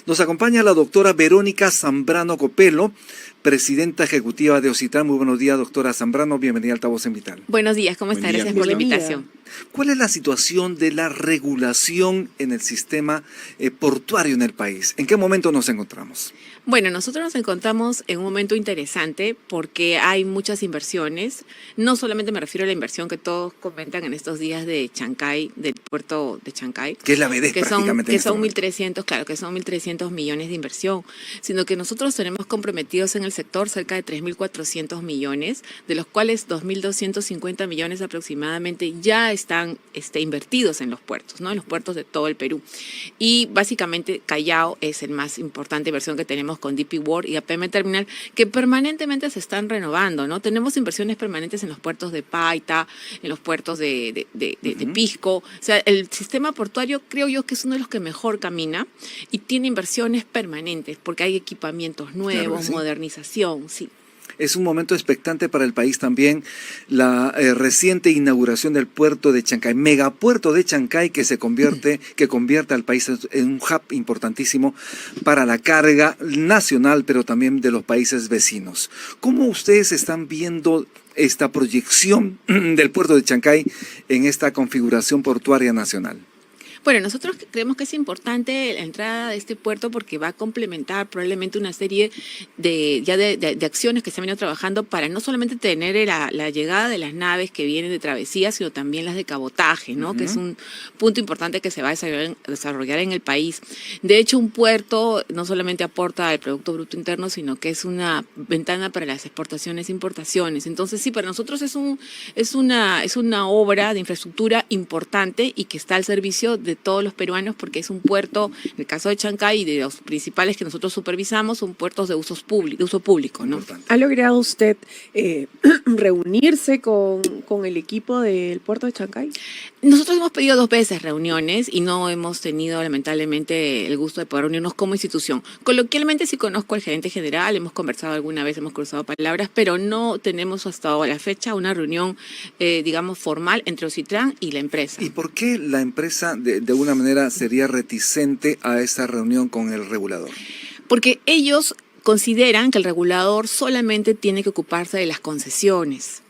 Nos acompaña la doctora Verónica Zambrano Copelo, presidenta ejecutiva de OCITRAN. Muy buenos días, doctora Zambrano. Bienvenida al Altavoz en Vital. Buenos días, ¿cómo está? Gracias por la invitación. ¿Cuál es la situación de la regulación en el sistema portuario en el país? ¿En qué momento nos encontramos? Bueno, nosotros nos encontramos en un momento interesante porque hay muchas inversiones. No solamente me refiero a la inversión que todos comentan en estos días de Chancay, del puerto de Chancay. Que es la BD prácticamente. Que son 1.300, claro, que son 1.300 millones de inversión, sino que nosotros tenemos comprometidos en el sector cerca de 3.400 millones, de los cuales 2.250 millones aproximadamente ya están invertidos en los puertos, ¿no? En los puertos de todo el Perú. Y básicamente Callao es el más importante inversión que tenemos con DP World y APM Terminal, que permanentemente se están renovando, ¿no? Tenemos inversiones permanentes en los puertos de Paita, en los puertos de Pisco. O sea, el sistema portuario creo yo que es uno de los que mejor camina y tiene inversiones permanentes porque hay equipamientos nuevos, claro, sí, modernización, sí. Es un momento expectante para el país también la reciente inauguración del puerto de Chancay, megapuerto de Chancay que convierte al país en un hub importantísimo para la carga nacional, pero también de los países vecinos. ¿Cómo ustedes están viendo esta proyección del puerto de Chancay en esta configuración portuaria nacional? Bueno, nosotros creemos que es importante la entrada de este puerto porque va a complementar probablemente una serie de acciones que se han venido trabajando para no solamente tener la llegada de las naves que vienen de travesía, sino también las de cabotaje, ¿no? Que es un punto importante que se va a desarrollar en el país. De hecho, un puerto no solamente aporta al Producto Bruto Interno, sino que es una ventana para las exportaciones e importaciones. Entonces, sí, para nosotros es una obra de infraestructura importante y que está al servicio de todos los peruanos porque es un puerto, en el caso de Chancay y de los principales que nosotros supervisamos, son puertos de uso público, ¿no? ¿Ha logrado usted reunirse con el equipo del puerto de Chancay? Nosotros hemos pedido 2 veces reuniones y no hemos tenido lamentablemente el gusto de poder reunirnos como institución. Coloquialmente sí conozco al gerente general, hemos conversado alguna vez, hemos cruzado palabras, pero no tenemos hasta la fecha una reunión, digamos, formal entre OCITRAN y la empresa. ¿Y por qué la empresa de alguna manera sería reticente a esa reunión con el regulador? Porque ellos consideran que el regulador solamente tiene que ocuparse de las concesiones.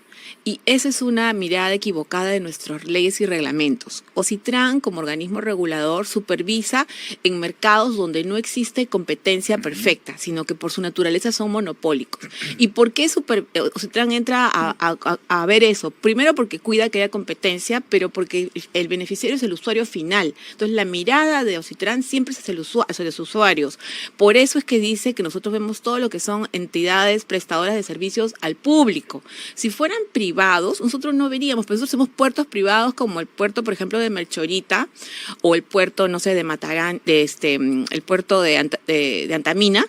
Y esa es una mirada equivocada de nuestras leyes y reglamentos. OCITRAN, como organismo regulador, supervisa en mercados donde no existe competencia perfecta, sino que por su naturaleza son monopólicos. ¿Y por qué OCITRAN entra a ver eso? Primero porque cuida que haya competencia, pero porque el beneficiario es el usuario final. Entonces la mirada de OCITRAN siempre es hacia los usuarios. Por eso es que dice que nosotros vemos todo lo que son entidades prestadoras de servicios al público. Si fueran privados, nosotros no veríamos, pero nosotros hacemos puertos privados como el puerto, por ejemplo, de Melchorita o el puerto, no sé, de Matarán, el puerto de Antamina,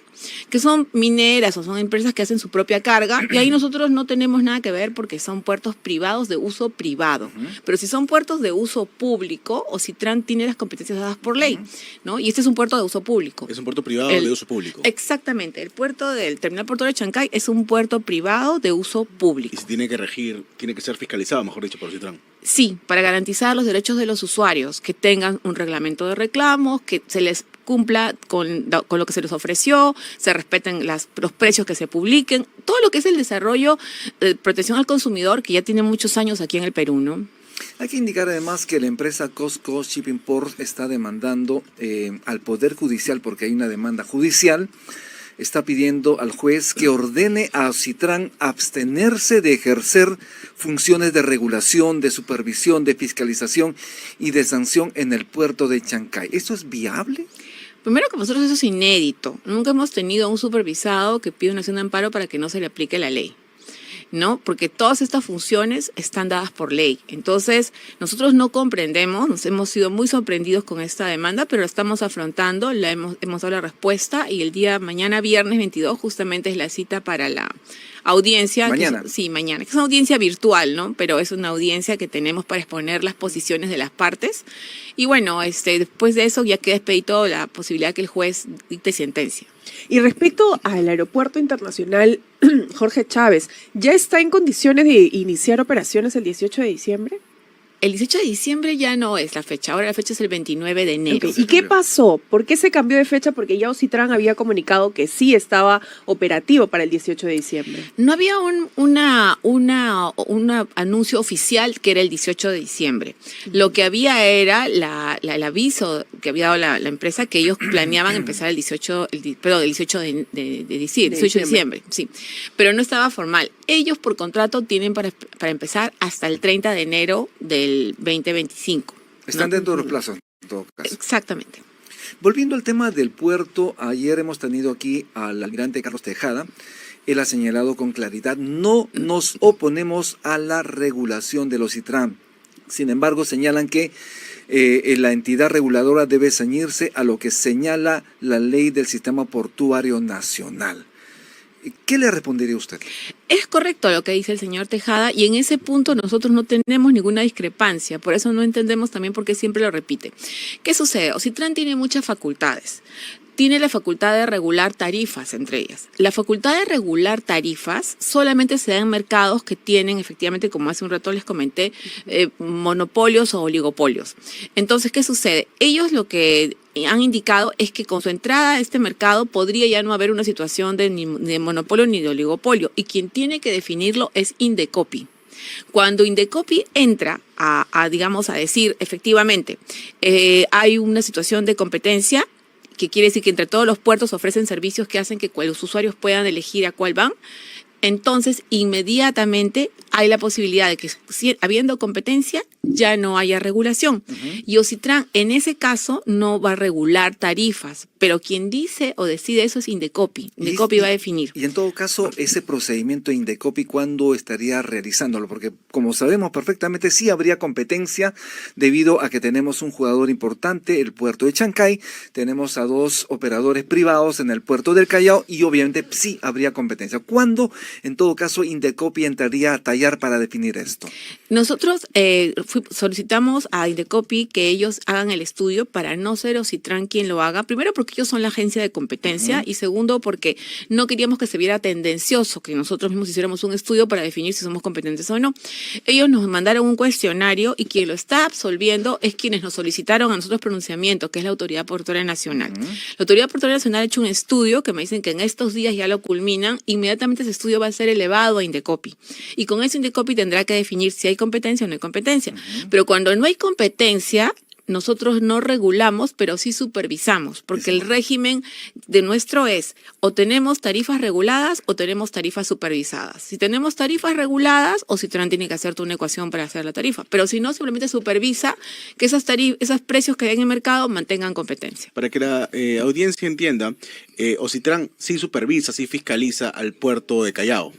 que son mineras o son empresas que hacen su propia carga y ahí nosotros no tenemos nada que ver porque son puertos privados de uso privado. Pero si son puertos de uso público, OCITRAN tiene las competencias dadas por ley, ¿no? Y este es un puerto de uso público. Es un puerto privado de uso público. Exactamente. El puerto del terminal portuario de Chancay es un puerto privado de uso público. Y se tiene que regir, tiene que ser fiscalizado, mejor dicho, por OCITRAN. Sí, para garantizar los derechos de los usuarios, que tengan un reglamento de reclamos, que se les cumpla con lo que se les ofreció, se respeten los precios que se publiquen, todo lo que es el desarrollo de protección al consumidor que ya tiene muchos años aquí en el Perú, ¿no? Hay que indicar además que la empresa COSCO Shipping Port está demandando al Poder Judicial, porque hay una demanda judicial, está pidiendo al juez que ordene a OCITRAN abstenerse de ejercer funciones de regulación, de supervisión, de fiscalización y de sanción en el puerto de Chancay. ¿Esto es viable? Primero que nosotros eso es inédito. Nunca hemos tenido un supervisado que pida una acción de amparo para que no se le aplique la ley, ¿no? Porque todas estas funciones están dadas por ley. Entonces, nosotros no comprendemos, nos hemos sido muy sorprendidos con esta demanda, pero la estamos afrontando, hemos dado la respuesta y el día mañana, viernes 22, justamente es la cita para la audiencia. Mañana. Sí, mañana. Que es una audiencia virtual, ¿no? Pero es una audiencia que tenemos para exponer las posiciones de las partes. Y bueno, después de eso ya queda expedito la posibilidad que el juez dicte sentencia. Y respecto al aeropuerto internacional Jorge Chávez, ¿ya está en condiciones de iniciar operaciones el 18 de diciembre? El 18 de diciembre ya no es la fecha, ahora la fecha es el 29 de enero. Ok, ¿y qué pasó? ¿Por qué se cambió de fecha? Porque ya Ocitran había comunicado que sí estaba operativo para el 18 de diciembre. No había un anuncio oficial que era el 18 de diciembre. Lo que había era el aviso que había dado la empresa que ellos planeaban empezar el 18 de diciembre, sí. Pero no estaba formal. Ellos por contrato tienen para empezar hasta el 30 de enero del 2025. Están dentro de los plazos, en todo caso. Exactamente. Volviendo al tema del puerto, ayer hemos tenido aquí al almirante Carlos Tejada. Él ha señalado con claridad, no nos oponemos a la regulación del Ocitran. Sin embargo, señalan que la entidad reguladora debe ceñirse a lo que señala la ley del sistema portuario nacional. ¿Qué le respondería usted? Es correcto lo que dice el señor Tejada y en ese punto nosotros no tenemos ninguna discrepancia, por eso no entendemos también por qué siempre lo repite. ¿Qué sucede? Ocitran tiene muchas facultades. Tiene la facultad de regular tarifas, entre ellas. La facultad de regular tarifas solamente se da en mercados que tienen, efectivamente, como hace un rato les comenté, monopolios o oligopolios. Entonces, ¿qué sucede? Ellos lo que han indicado es que con su entrada a este mercado podría ya no haber una situación de ni de monopolio ni de oligopolio. Y quien tiene que definirlo es Indecopi. Cuando Indecopi entra digamos, a decir, efectivamente, hay una situación de competencia, que quiere decir que entre todos los puertos ofrecen servicios que hacen que los usuarios puedan elegir a cuál van, entonces inmediatamente hay la posibilidad de que, habiendo competencia, ya no haya regulación. Y Ocitran, en ese caso, no va a regular tarifas, pero quien dice o decide eso es Indecopi. Indecopi va a definir. Y en todo caso, ese procedimiento Indecopi, ¿cuándo estaría realizándolo? Porque, como sabemos perfectamente, sí habría competencia debido a que tenemos un jugador importante, el puerto de Chancay, tenemos a 2 operadores privados en el puerto del Callao y obviamente sí habría competencia. ¿Cuándo, en todo caso, Indecopi entraría a tallar para definir esto? Nosotros solicitamos a Indecopi que ellos hagan el estudio para no ser Ocitran quien lo haga. Primero porque ellos son la agencia de competencia y segundo porque no queríamos que se viera tendencioso que nosotros mismos hiciéramos un estudio para definir si somos competentes o no. Ellos nos mandaron un cuestionario y quien lo está absolviendo es quienes nos solicitaron a nosotros pronunciamiento, que es la Autoridad Portuaria Nacional. La Autoridad Portuaria Nacional ha hecho un estudio que me dicen que en estos días ya lo culminan. Inmediatamente ese estudio va a ser elevado a Indecopi. Y con eso Indecopi tendrá que definir si hay competencia o no hay competencia. Pero cuando no hay competencia, nosotros no regulamos, pero sí supervisamos, porque el régimen de nuestro es o tenemos tarifas reguladas o tenemos tarifas supervisadas. Si tenemos tarifas reguladas, Ocitran tiene que hacerte una ecuación para hacer la tarifa, pero si no, simplemente supervisa que esos precios que hay en el mercado mantengan competencia. Para que la audiencia entienda, Ocitran sí supervisa, sí fiscaliza al puerto de Callao.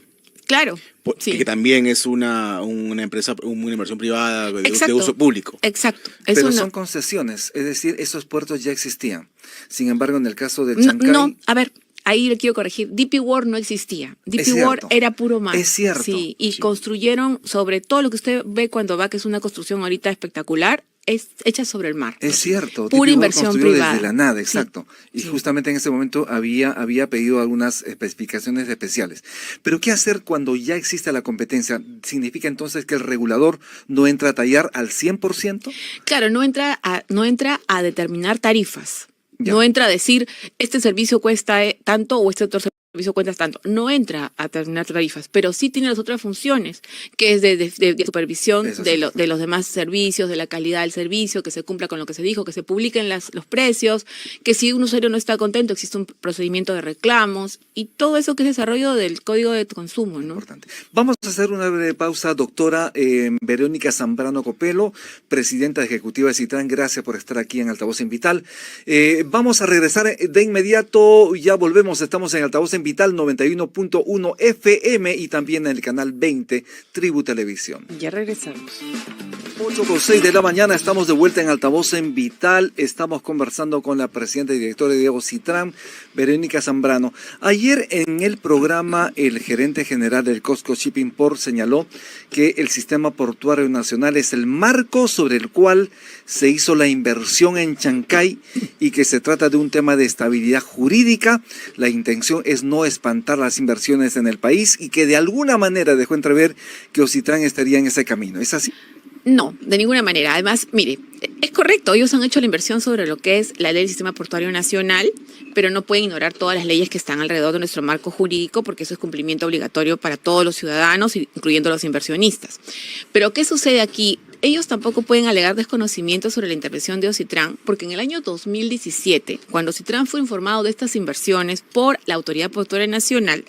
Claro. Sí. Que también es una empresa, una inversión privada de uso público. Exacto. Pero son concesiones, es decir, esos puertos ya existían. Sin embargo, en el caso del Chancay... No, a ver, ahí le quiero corregir. DP World no existía. DP World era puro mar. Es cierto. Sí, y construyeron sobre todo lo que usted ve cuando va, que es una construcción ahorita espectacular, es hecha sobre el mar. Es cierto. Pura inversión privada. Desde la nada, exacto. Sí. Y justamente en ese momento había pedido algunas especificaciones especiales. Pero ¿qué hacer cuando ya existe la competencia? ¿Significa entonces que el regulador no entra a tallar al 100%? Claro, no entra a determinar tarifas. Ya. No entra a decir, este servicio cuesta tanto o este otro servicio cuesta tanto. No entra a determinar tarifas, pero sí tiene las otras funciones, que es de supervisión de los demás servicios, de la calidad del servicio, que se cumpla con lo que se dijo, que se publiquen los precios, que si un usuario no está contento existe un procedimiento de reclamos y todo eso que es desarrollo del Código de Consumo, ¿no? Importante. Vamos a hacer una breve pausa, doctora Verónica Zambrano Copelo, presidenta ejecutiva de Citran. Gracias por estar aquí en Altavoz en Vital. Vamos a regresar de inmediato, ya volvemos, estamos en Altavoz en Vital 91.1 FM y también en el canal 20 Tribu Televisión. Ya regresamos. 8:06 de la mañana, estamos de vuelta en Altavoz en Vital. Estamos conversando con la presidenta y directora de Ocitran, Verónica Zambrano. Ayer en el programa, el gerente general del COSCO Shipping Port señaló que el sistema portuario nacional es el marco sobre el cual se hizo la inversión en Chancay y que se trata de un tema de estabilidad jurídica. La intención es no espantar las inversiones en el país y que de alguna manera dejó entrever que Ocitran estaría en ese camino. ¿Es así? No, de ninguna manera. Además, mire, es correcto, ellos han hecho la inversión sobre lo que es la ley del Sistema Portuario Nacional, pero no pueden ignorar todas las leyes que están alrededor de nuestro marco jurídico, porque eso es cumplimiento obligatorio para todos los ciudadanos, incluyendo los inversionistas. Pero ¿qué sucede aquí? Ellos tampoco pueden alegar desconocimiento sobre la intervención de Ocitran, porque en el año 2017, cuando Ocitran fue informado de estas inversiones por la Autoridad Portuaria Nacional,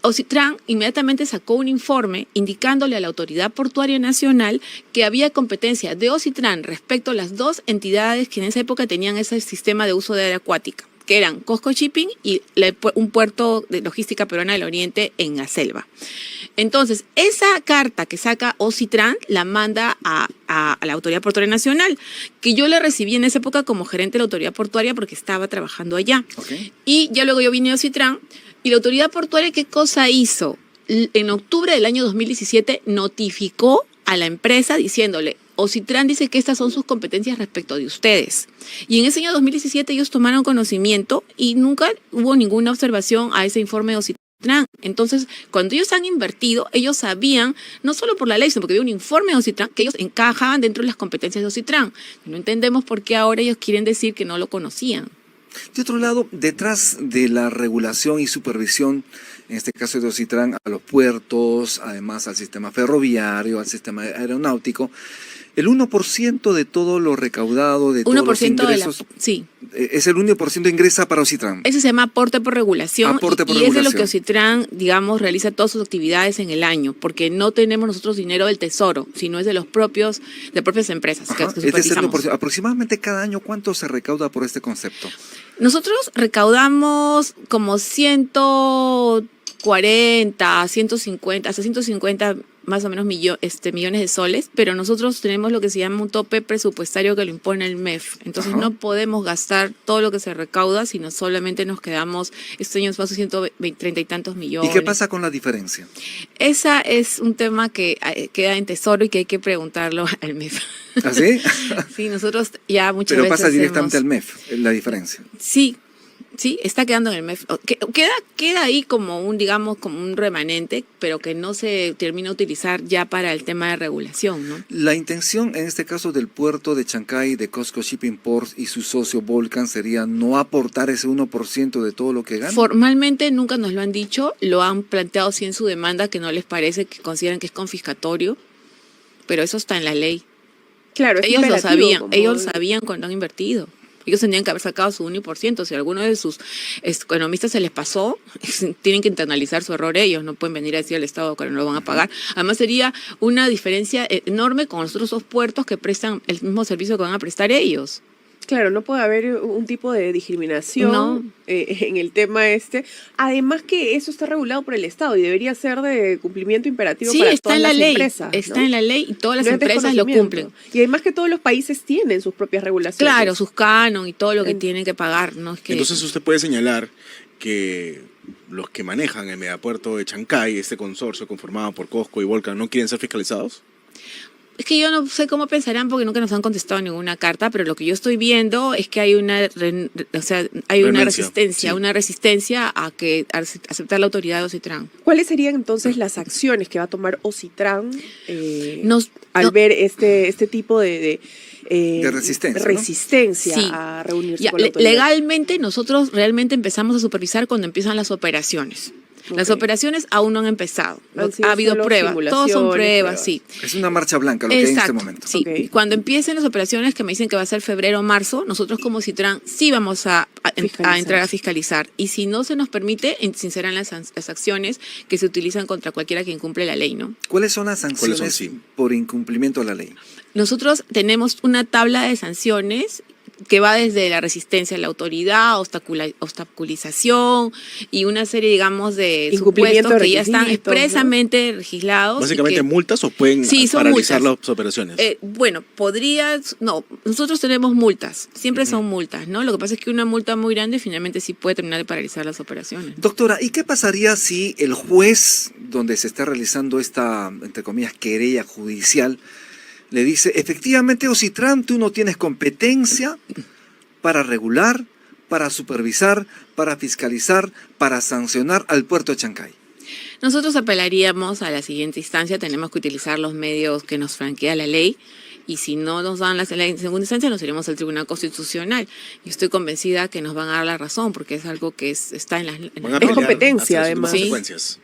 Ocitran inmediatamente sacó un informe indicándole a la Autoridad Portuaria Nacional que había competencia de Ocitran respecto a las dos entidades que en esa época tenían ese sistema de uso de área acuática, que eran Cosco Shipping y un puerto de logística peruana del Oriente en la selva. Entonces, esa carta que saca Ocitran la manda a la Autoridad Portuaria Nacional, que yo la recibí en esa época como gerente de la Autoridad Portuaria porque estaba trabajando allá. Okay. Y ya luego yo vine a Ocitran y la Autoridad Portuaria, ¿qué cosa hizo? En octubre del año 2017 notificó a la empresa diciéndole: Ocitran dice que estas son sus competencias respecto de ustedes. Y en ese año 2017 ellos tomaron conocimiento y nunca hubo ninguna observación a ese informe de Ocitran. Entonces, cuando ellos han invertido, ellos sabían, no solo por la ley, sino porque había un informe de Ocitran, que ellos encajaban dentro de las competencias de Ocitran. No entendemos por qué ahora ellos quieren decir que no lo conocían. De otro lado, detrás de la regulación y supervisión, en este caso de Ocitran, a los puertos, además al sistema ferroviario, al sistema aeronáutico, el 1% de todo lo recaudado, de todos los 1% ingresos, sí. es el 1% ingresa para Ocitran. Ese se llama aporte por regulación. Aporte por y es de lo regulación. que Ocitran, digamos, realiza todas sus actividades en el año, porque no tenemos nosotros dinero del tesoro, sino es de las propias empresas que Ajá, supervisamos. aproximadamente cada año, ¿cuánto se recauda por este concepto? Nosotros recaudamos como 140, 150, hasta 150 más o menos millones de soles, pero nosotros tenemos lo que se llama un tope presupuestario que lo impone el MEF. Entonces no podemos gastar todo lo que se recauda, sino solamente nos quedamos, este año más de 130 y tantos millones. ¿Y qué pasa con la diferencia? Esa es un tema que queda en tesoro y que hay que preguntarlo al MEF. ¿Ah, sí? Sí, nosotros ya muchas Pero veces pasa directamente hacemos- al MEF, la diferencia. Sí, está quedando en el MEF. Queda ahí como como un remanente, pero que no se termina de utilizar ya para el tema de regulación, ¿no? La intención en este caso del puerto de Chancay, de Cosco Shipping Ports y su socio Volcan sería no aportar ese 1% de todo lo que ganan. Formalmente nunca nos lo han dicho, lo han planteado sí en su demanda, que no les parece, que consideran que es confiscatorio, pero eso está en la ley. Claro, es Ellos lo imperativo, sabían, como- ellos sabían cuando han invertido. Ellos tendrían que haber sacado su 1%. Si a alguno de sus economistas se les pasó, tienen que internalizar su error ellos. No pueden venir a decir al Estado que no lo van a pagar. Además, sería una diferencia enorme con los otros dos puertos que prestan el mismo servicio que van a prestar ellos. Claro, no puede haber un tipo de discriminación No. en el tema este. Además que eso está regulado por el Estado y debería ser de cumplimiento imperativo Sí, para está todas en la las ley. empresas. Está ¿no? en la ley y todas las No es empresas lo desconocimiento. cumplen. Y además que todos los países tienen sus propias regulaciones. Claro, sus canon y todo lo que En- tienen que pagar. ¿No? Es que Entonces usted puede señalar que los que manejan el megapuerto de Chancay, este consorcio conformado por Cosco y Volcan, ¿no quieren ser fiscalizados? Es que yo no sé cómo pensarán porque nunca nos han contestado ninguna carta, pero lo que yo estoy viendo es que hay una Renuncia, sí. una resistencia a aceptar la autoridad de Ocitran. ¿Cuáles serían entonces las acciones que va a tomar Ocitran Nos- al no- ver este tipo de resistencia, ¿no? resistencia Sí. a reunirse Ya, con la autoridad? legalmente nosotros realmente empezamos a supervisar cuando empiezan las operaciones. Las Ok. operaciones aún no han empezado. Han sido Ha habido solo pruebas, todos son simulaciones, pruebas, sí. Es una marcha blanca lo que hay en este Exacto, momento. sí. Ok. Cuando empiecen las operaciones que me dicen que va a ser febrero o marzo, nosotros como Citran sí vamos a Fiscalizar. entrar a fiscalizar. Y si no se nos permite, sinceran las acciones que se utilizan contra cualquiera que incumple la ley, ¿no? ¿Cuáles son las sanciones ¿Cuáles son? Sí. por incumplimiento de la ley? Nosotros tenemos una tabla de sanciones que va desde la resistencia a la autoridad, obstaculización y una serie, digamos, de Incumplimiento supuestos de que ya están requisitos, ¿no? expresamente legislados. y Básicamente que- multas o pueden Sí, son paralizar multas. las operaciones. Bueno, nosotros tenemos multas, siempre son multas, ¿no? Lo que pasa es que una multa muy grande finalmente sí puede terminar de paralizar las operaciones. Doctora, ¿y qué pasaría si el juez donde se está realizando esta, entre comillas, querella judicial, le dice, efectivamente, Ocitran, tú no tienes competencia para regular, para supervisar, para fiscalizar, para sancionar al puerto de Chancay? Nosotros apelaríamos a la siguiente instancia, tenemos que utilizar los medios que nos franquea la ley. Y si no nos dan la ley en segunda instancia, nos iremos al Tribunal Constitucional. Y estoy convencida que nos van a dar la razón, porque es algo que está en las... Van a Es pelear competencia, hasta las además. últimas Sí. consecuencias.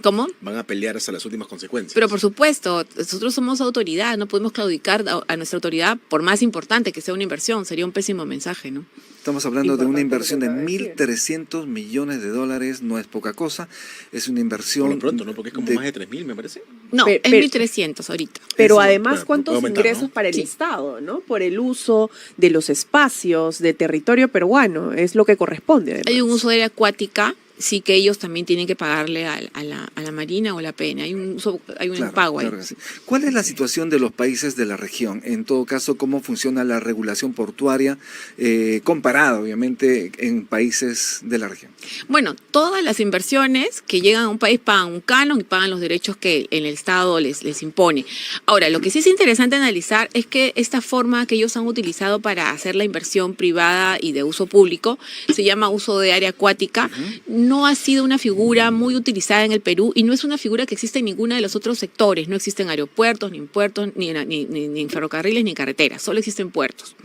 ¿Cómo? Van a pelear hasta las últimas consecuencias. Pero por supuesto, nosotros somos autoridad, no podemos claudicar a nuestra autoridad, por más importante que sea una inversión, sería un pésimo mensaje, ¿no? Estamos hablando de una Importante inversión de lo que acaba de 1.300 millones de dólares, no es poca cosa, es una inversión... Por lo pronto, ¿no? Porque es como de- más de 3.000, me parece. No, Pe- es pero- 1.300 ahorita. Pero Eso, además, bueno, ¿cuántos puede aumentar, ingresos ¿no? para el Sí. Estado, ¿no? Por el uso de los espacios de territorio peruano, es lo que corresponde. Además. Hay un uso de área acuática, sí que ellos también tienen que pagarle a la Marina o a la PN. Hay un Claro, pago ahí. claro que sí. ¿Cuál es la situación de los países de la región? En todo caso, ¿cómo funciona la regulación portuaria comparada, obviamente, en países de la región? Bueno, todas las inversiones que llegan a un país pagan un canon y pagan los derechos que en el Estado les impone. Ahora, lo que sí es interesante analizar es que esta forma que ellos han utilizado para hacer la inversión privada y de uso público se llama uso de área acuática. No ha sido una figura muy utilizada en el Perú y no es una figura que existe en ninguno de los otros sectores. No existen aeropuertos, ni puertos, ni en ferrocarriles, ni en carreteras. Solo existen puertos.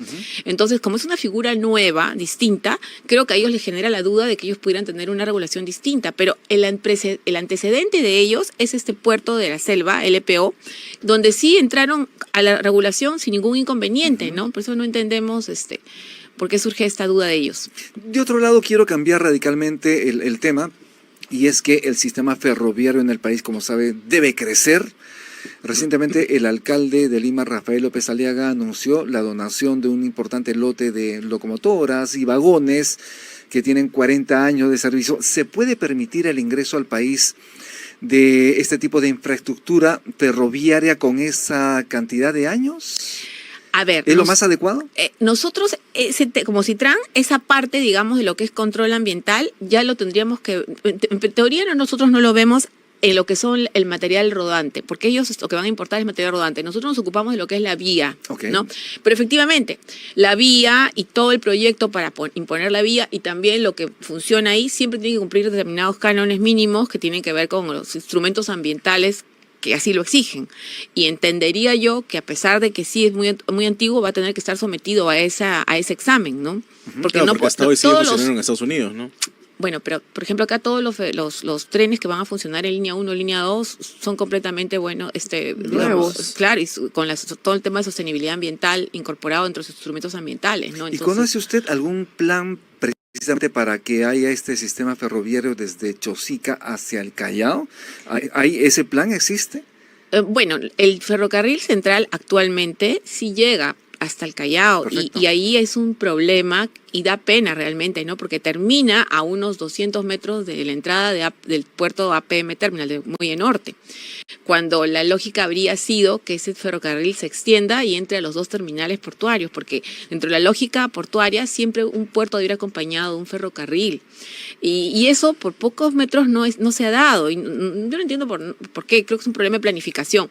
Entonces, como es una figura nueva, distinta, creo que a ellos les genera la duda de que ellos pudieran tener una regulación distinta. Pero el antecedente de ellos es este puerto de la Selva, LPO, donde sí entraron a la regulación sin ningún inconveniente, ¿no? Por eso no entendemos por qué surge esta duda de ellos. De otro lado, quiero cambiar radicalmente el tema, y es que el sistema ferroviario en el país, como sabe, debe crecer. Recientemente el alcalde de Lima, Rafael López Aliaga, anunció la donación de un importante lote de locomotoras y vagones que tienen 40 años de servicio. ¿Se puede permitir el ingreso al país de este tipo de infraestructura ferroviaria con esa cantidad de años? A ver, ¿Es lo más adecuado? nosotros, como Citran, esa parte, digamos, de lo que es control ambiental, ya lo tendríamos que, en teoría nosotros no lo vemos en lo que son el material rodante, porque ellos lo que van a importar es material rodante. Nosotros nos ocupamos de lo que es la vía, Ok. ¿no? Pero efectivamente, la vía y todo el proyecto para imponer la vía y también lo que funciona ahí siempre tiene que cumplir determinados cánones mínimos que tienen que ver con los instrumentos ambientales que así lo exigen. Y entendería yo que a pesar de que sí es muy antiguo, va a tener que estar sometido a ese examen, ¿no? Porque Claro, porque hasta hoy sigue todos funcionando los... en Estados Unidos, ¿no? Bueno, pero por ejemplo acá todos los trenes que van a funcionar en línea 1, línea 2 son completamente Nuevos. claro, y con todo el tema de sostenibilidad ambiental incorporado entre los instrumentos ambientales, ¿no? ¿Y Entonces, conoce usted algún plan precisamente para que haya este sistema ferroviario desde Chosica hacia el Callao? ¿Ese plan existe? bueno, el ferrocarril central actualmente sí llega hasta el Callao Perfecto. y ahí es un problema y da pena realmente, ¿no? Porque termina a unos 200 metros de la entrada del puerto APM Terminal de Muelle Norte, cuando la lógica habría sido que ese ferrocarril se extienda y entre a los dos terminales portuarios, porque dentro de la lógica portuaria siempre un puerto debe ir acompañado de un ferrocarril. Y eso por pocos metros no se ha dado. Y yo no entiendo por qué, creo que es un problema de planificación.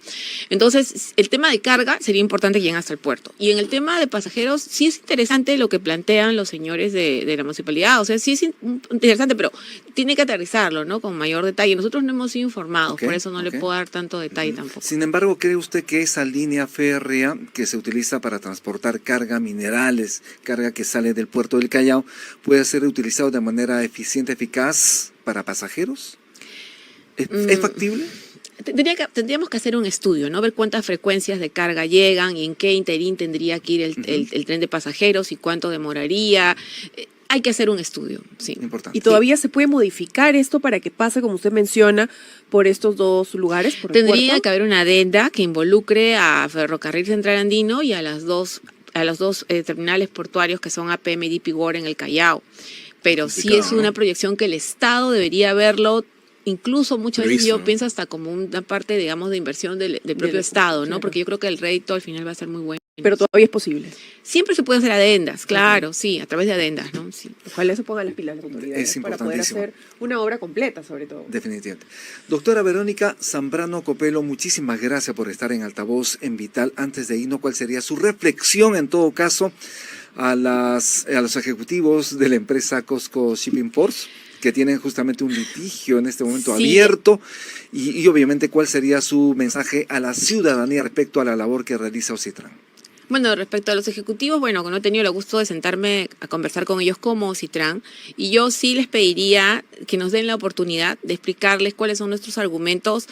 Entonces, el tema de carga sería importante que lleguen hasta el puerto. Y en el tema de pasajeros, sí es interesante lo que plantean los señores de la municipalidad. O sea, sí es interesante, pero tiene que aterrizarlo, ¿no? Con mayor detalle. Nosotros no hemos sido informados, Ok, por eso no ok. le puedo dar tanto detalle tampoco. Sin embargo, ¿cree usted que esa línea férrea que se utiliza para transportar carga, minerales, carga que sale del puerto del Callao, puede ser utilizado de manera eficiente, eficaz para pasajeros? ¿Es factible? Tendríamos que hacer un estudio, ¿no? Ver cuántas frecuencias de carga llegan y en qué interín tendría que ir el tren de pasajeros y cuánto demoraría. Hay que hacer un estudio, sí. Importante. ¿Y todavía se puede modificar esto para que pase, como usted menciona, por estos dos lugares? Por el Tendría puerto? que haber una adenda que involucre a Ferrocarril Central Andino y a los dos terminales portuarios que son APM y DP World en el Callao. Pero sí Complicado, es ¿no? una proyección que el Estado debería verlo, incluso muchas veces Previsto, yo ¿no? pienso hasta como una parte, digamos, de inversión del propio Estado, ¿no? claro. Porque yo creo que el rédito al final va a ser muy bueno. Pero todavía es posible. Siempre se puede hacer adendas, claro, sí, a través de adendas, ¿no? Sí. Ojalá se pongan las pilas las autoridades Es para poder importantísimo. hacer una obra completa, sobre todo. Definitivamente. Doctora Verónica Zambrano Copelo, muchísimas gracias por estar en Altavoz en Vital. Antes de irnos, ¿cuál sería su reflexión en todo caso a los ejecutivos de la empresa Costco Shipping Ports, que tienen justamente un litigio en este momento Sí. abierto, y obviamente cuál sería su mensaje a la ciudadanía respecto a la labor que realiza Ocitran. Bueno, respecto a los ejecutivos, bueno, no he tenido el gusto de sentarme a conversar con ellos como Ocitran, y yo sí les pediría que nos den la oportunidad de explicarles cuáles son nuestros argumentos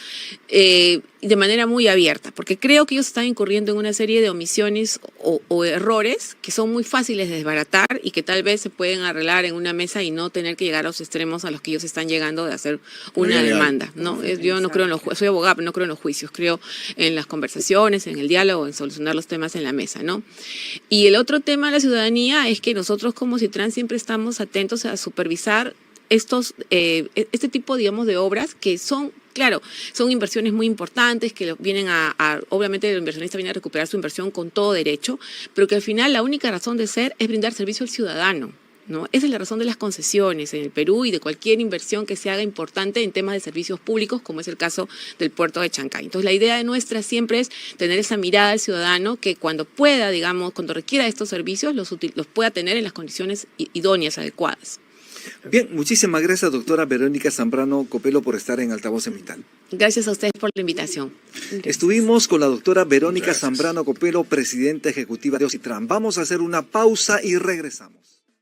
de manera muy abierta, porque creo que ellos están incurriendo en una serie de omisiones o errores que son muy fáciles de desbaratar y que tal vez se pueden arreglar en una mesa y no tener que llegar a los extremos a los que ellos están llegando de hacer una Legal. demanda, ¿no? Yo no creo en los soy abogada, pero no creo en los juicios, creo en las conversaciones, en el diálogo, en solucionar los temas en la mesa, ¿no? Y el otro tema de la ciudadanía es que nosotros como Ocitran siempre estamos atentos a supervisar este tipo, digamos, de obras que son, claro, son inversiones muy importantes que vienen obviamente el inversionista viene a recuperar su inversión con todo derecho, pero que al final la única razón de ser es brindar servicio al ciudadano, ¿no? Esa es la razón de las concesiones en el Perú y de cualquier inversión que se haga importante en temas de servicios públicos, como es el caso del puerto de Chancay. Entonces, la idea nuestra siempre es tener esa mirada al ciudadano que cuando pueda, digamos, cuando requiera estos servicios, los pueda tener en las condiciones idóneas, adecuadas. Bien, muchísimas gracias, doctora Verónica Zambrano Copelo, por estar en Altavoz en Vital. Gracias a ustedes por la invitación. Estuvimos con la doctora Verónica Gracias. Zambrano Copelo, presidenta ejecutiva de Ocitran. Vamos a hacer una pausa y regresamos.